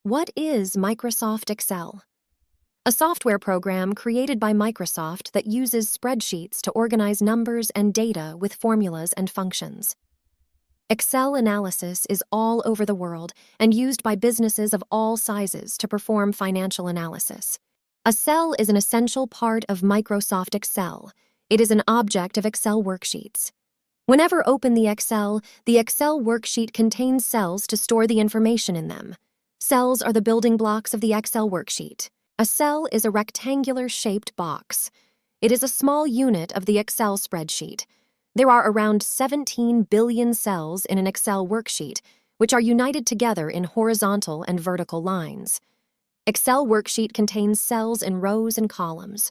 What is Microsoft Excel? A software program created by Microsoft that uses spreadsheets to organize numbers and data with formulas and functions. Excel analysis is all over the world and used by businesses of all sizes to perform financial analysis. A cell is an essential part of Microsoft Excel. It is an object of Excel worksheets. Whenever open the Excel worksheet contains cells to store the information in them. Cells are the building blocks of the Excel worksheet. A cell is a rectangular-shaped box. It is a small unit of the Excel spreadsheet. There are around 17 billion cells in an Excel worksheet, which are united together in horizontal and vertical lines. Excel worksheet contains cells in rows and columns.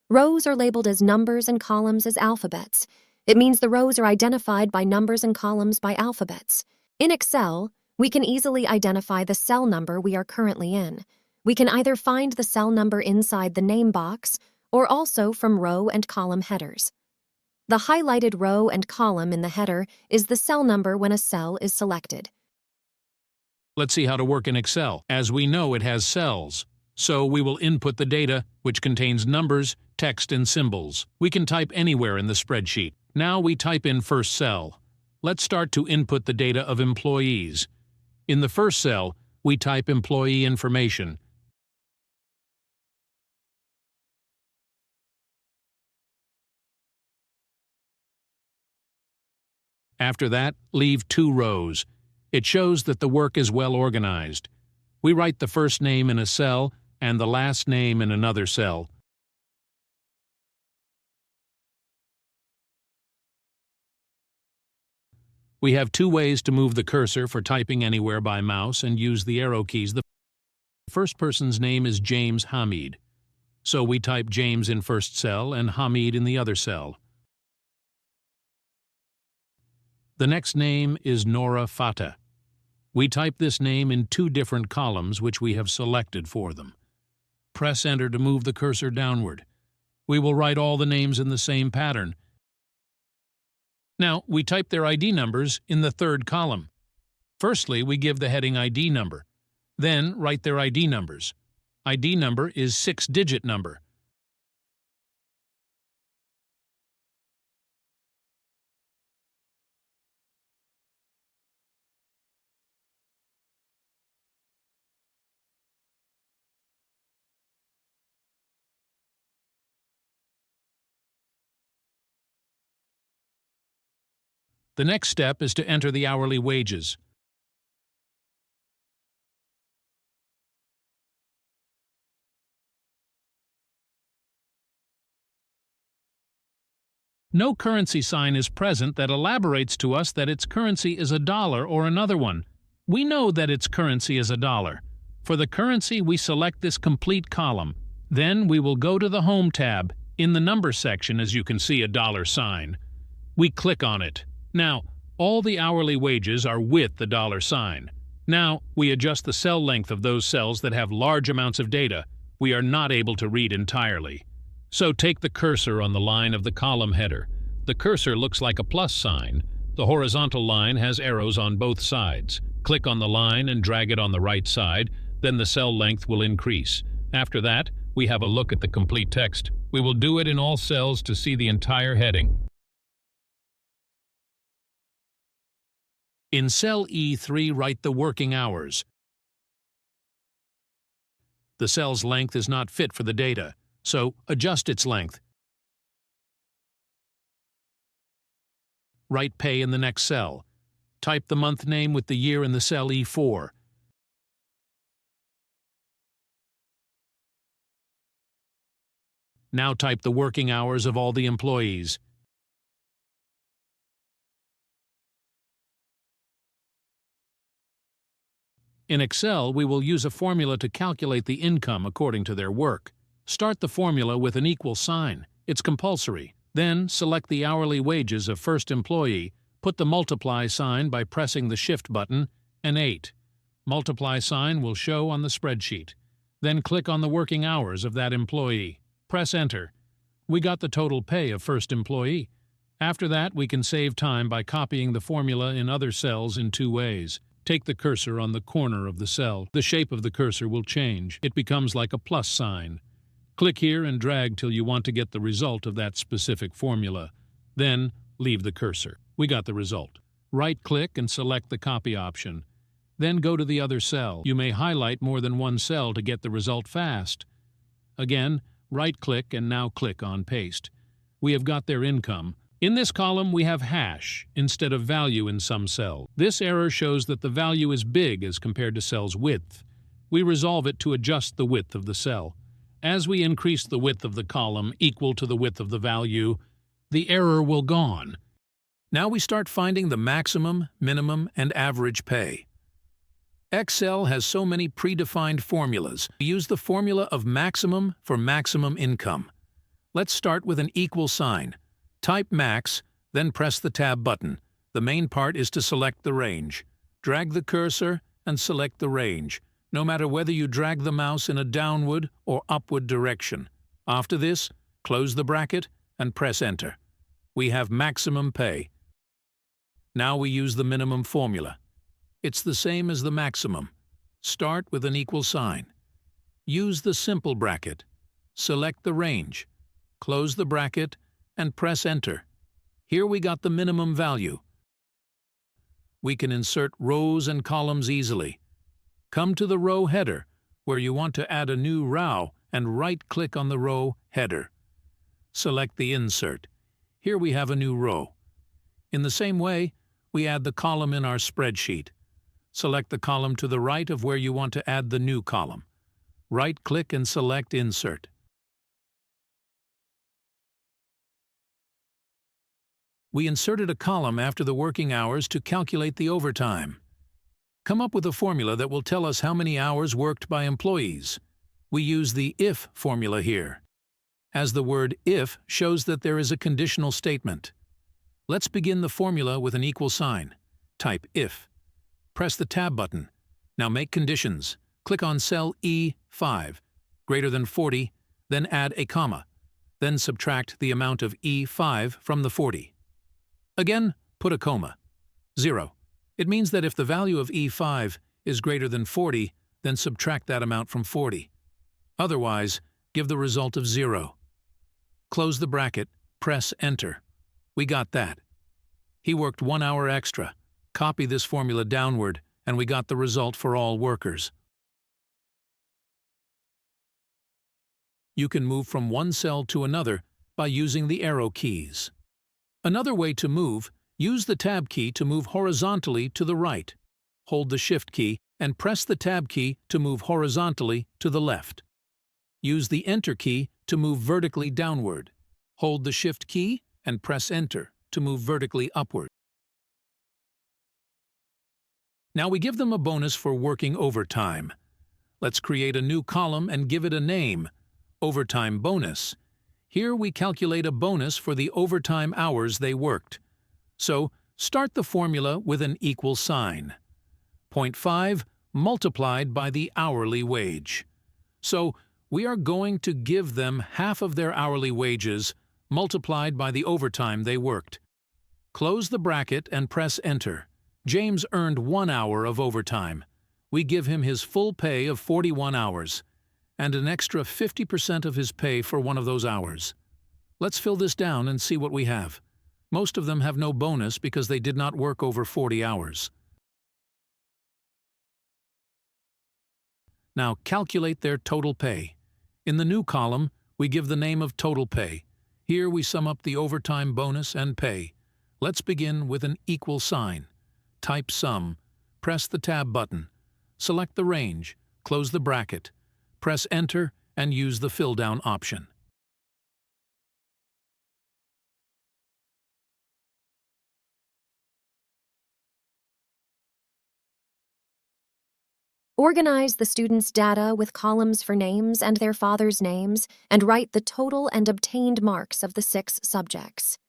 Rows are labeled as numbers and columns as alphabets. It means the rows are identified by numbers and columns by alphabets. In Excel, we can easily identify the cell number we are currently in. We can either find the cell number inside the name box or also from row and column headers. The highlighted row and column in the header is the cell number when a cell is selected. Let's see how to work in Excel. As we know, it has cells. So we will input the data, which contains numbers, text, and symbols. We can type anywhere in the spreadsheet. Now we type in first cell. Let's start to input the data of employees. In the first cell, we type employee information. After that, leave 2 rows. It shows that the work is well organized. We write the first name in a cell and the last name in another cell. We have 2 ways to move the cursor for typing anywhere by mouse and use the arrow keys. The first person's name is James Hamid. So we type James in first cell and Hamid in the other cell. The next name is Nora Fateh. We type this name in 2 different columns which we have selected for them. Press Enter to move the cursor downward. We will write all the names in the same pattern. Now, we type their ID numbers in the 3rd column. Firstly, we give the heading ID number. Then, write their ID numbers. ID number is 6-digit number. The next step is to enter the hourly wages. No currency sign is present that elaborates to us that its currency is a dollar or another one. We know that its currency is a dollar. For the currency, we select this complete column. Then we will go to the Home tab. In the number section, as you can see a dollar sign. We click on it. Now, all the hourly wages are with the dollar sign. Now, we adjust the cell length of those cells that have large amounts of data we are not able to read entirely. So take the cursor on the line of the column header. The cursor looks like a plus sign. The horizontal line has arrows on both sides. Click on the line and drag it on the right side, then the cell length will increase. After that, we have a look at the complete text. We will do it in all cells to see the entire heading. In cell E3, write the working hours. The cell's length is not fit for the data, so adjust its length. Write pay in the next cell. Type the month name with the year in the cell E4. Now type the working hours of all the employees. In Excel, we will use a formula to calculate the income according to their work. Start the formula with an equal sign. It's compulsory. Then select the hourly wages of first employee, put the multiply sign by pressing the Shift button, and 8. Multiply sign will show on the spreadsheet. Then click on the working hours of that employee. Press Enter. We got the total pay of first employee. After that, we can save time by copying the formula in other cells in 2 ways. Take the cursor on the corner of the cell. The shape of the cursor will change. It becomes like a plus sign. Click here and drag till you want to get the result of that specific formula. Then, leave the cursor. We got the result. Right-click and select the copy option. Then go to the other cell. You may highlight more than one cell to get the result fast. Again, right-click and now click on Paste. We have got their income. In this column, we have hash instead of value in some cell. This error shows that the value is big as compared to cell's width. We resolve it to adjust the width of the cell. As we increase the width of the column equal to the width of the value, the error will gone. Now we start finding the maximum, minimum, and average pay. Excel has so many predefined formulas. We use the formula of maximum for maximum income. Let's start with an equal sign. Type max, then press the Tab button. The main part is to select the range. Drag the cursor and select the range, no matter whether you drag the mouse in a downward or upward direction. After this, close the bracket and press Enter. We have maximum pay. Now we use the minimum formula. It's the same as the maximum. Start with an equal sign. Use the simple bracket. Select the range. Close the bracket and press Enter. Here we got the minimum value. We can insert rows and columns easily. Come to the row header, where you want to add a new row, and right-click on the row header. Select the insert. Here we have a new row. In the same way, we add the column in our spreadsheet. Select the column to the right of where you want to add the new column. Right-click and select Insert. We inserted a column after the working hours to calculate the overtime. Come up with a formula that will tell us how many hours worked by employees. We use the IF formula here, as the word IF shows that there is a conditional statement. Let's begin the formula with an equal sign. Type IF. Press the Tab button. Now make conditions. Click on cell E5, greater than 40, then add a comma. Then subtract the amount of E5 from the 40. Again, put a comma. 0. It means that if the value of E5 is greater than 40, then subtract that amount from 40. Otherwise, give the result of 0. Close the bracket, press Enter. We got that. He worked 1 hour extra. Copy this formula downward, and we got the result for all workers. You can move from one cell to another by using the arrow keys. Another way to move, use the Tab key to move horizontally to the right. Hold the Shift key and press the Tab key to move horizontally to the left. Use the Enter key to move vertically downward. Hold the Shift key and press Enter to move vertically upward. Now we give them a bonus for working overtime. Let's create a new column and give it a name, Overtime Bonus. Here we calculate a bonus for the overtime hours they worked. So, start the formula with an equal sign. 0.5 multiplied by the hourly wage. So, we are going to give them half of their hourly wages multiplied by the overtime they worked. Close the bracket and press Enter. James earned 1 hour of overtime. We give him his full pay of 41 hours. And an extra 50% of his pay for one of those hours. Let's fill this down and see what we have. Most of them have no bonus because they did not work over 40 hours. Now calculate their total pay. In the new column, we give the name of total pay. Here we sum up the overtime bonus and pay. Let's begin with an equal sign. Type sum. Press the Tab button. Select the range. Close the bracket. Press Enter and use the Fill Down option. Organize the students' data with columns for names and their father's names, and write the total and obtained marks of the 6 subjects.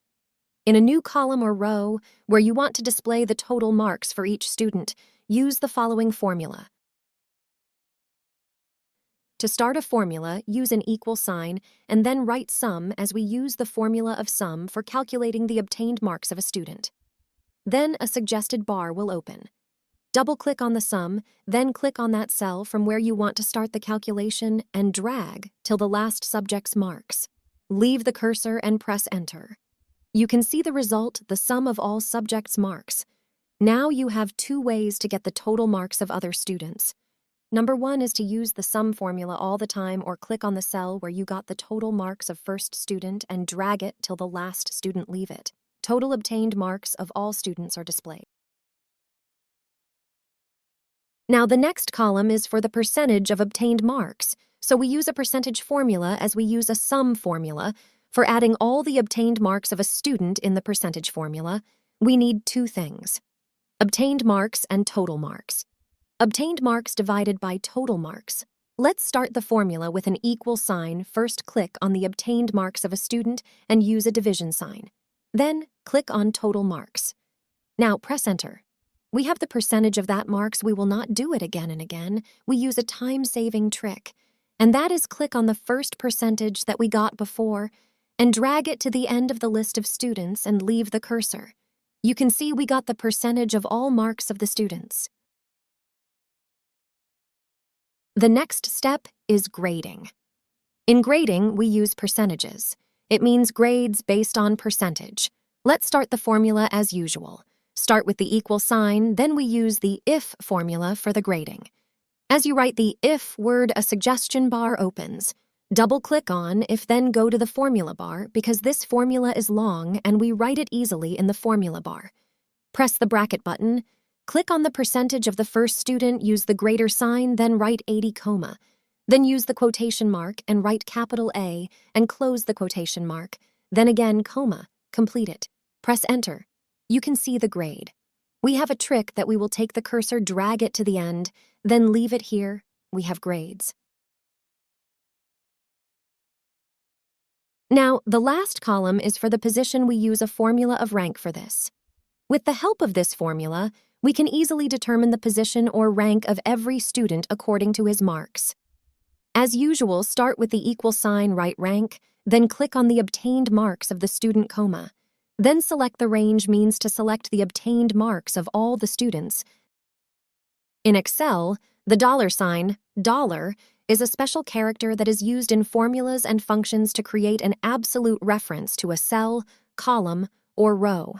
In a new column or row, where you want to display the total marks for each student, use the following formula. To start a formula, use an equal sign, and then write sum as we use the formula of sum for calculating the obtained marks of a student. Then a suggested bar will open. Double-click on the sum, then click on that cell from where you want to start the calculation and drag till the last subject's marks. Leave the cursor and press Enter. You can see the result, the sum of all subjects' marks. Now you have two ways to get the total marks of other students. Number one is to use the sum formula all the time or click on the cell where you got the total marks of first student and drag it till the last student leave it. Total obtained marks of all students are displayed. Now the next column is for the percentage of obtained marks, so we use a percentage formula as we use a sum formula. For adding all the obtained marks of a student in the percentage formula, we need two things: obtained marks and total marks. Obtained marks divided by total marks. Let's start the formula with an equal sign. First click on the obtained marks of a student and use a division sign. Then click on total marks. Now press Enter. We have the percentage of that marks. We will not do it again and again. We use a time-saving trick, and that is click on the first percentage that we got before and drag it to the end of the list of students and leave the cursor. You can see we got the percentage of all marks of the students. The next step is grading. In grading, we use percentages. It means grades based on percentage. Let's start the formula as usual. Start with the equal sign, then we use the if formula for the grading. As you write the if word, a suggestion bar opens. Double-click on if, then go to the formula bar because this formula is long and we write it easily in the formula bar. Press the bracket button. Click on the percentage of the first student, use the greater sign, then write 80 comma. Then use the quotation mark and write capital A and close the quotation mark. Then again comma. Complete it. Press Enter. You can see the grade. We have a trick that we will take the cursor, drag it to the end, then leave it here. We have grades. Now, the last column is for the position. We use a formula of rank for this. With the help of this formula, we can easily determine the position or rank of every student according to his marks. As usual, start with the equal sign, write rank, then click on the obtained marks of the student comma. Then select the range means to select the obtained marks of all the students. In Excel, the $, is a special character that is used in formulas and functions to create an absolute reference to a cell, column, or row.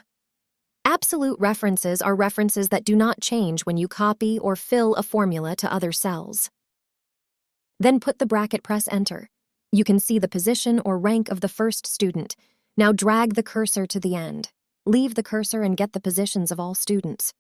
Absolute references are references that do not change when you copy or fill a formula to other cells. Then put the bracket, press Enter. You can see the position or rank of the first student. Now drag the cursor to the end. Leave the cursor and get the positions of all students.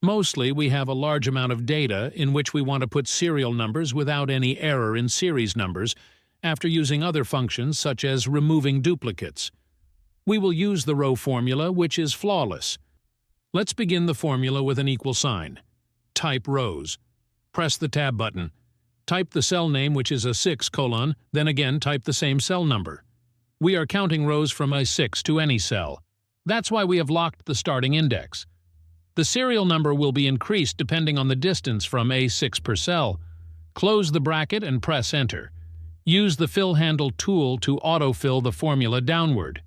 Mostly, we have a large amount of data in which we want to put serial numbers without any error in series numbers after using other functions such as removing duplicates. We will use the row formula, which is flawless. Let's begin the formula with an equal sign. Type rows. Press the Tab button. Type the cell name, which is A6, then again type the same cell number. We are counting rows from A6 to any cell. That's why we have locked the starting index. The serial number will be increased depending on the distance from A6 per cell. Close the bracket and press Enter. Use the Fill Handle tool to autofill the formula downward.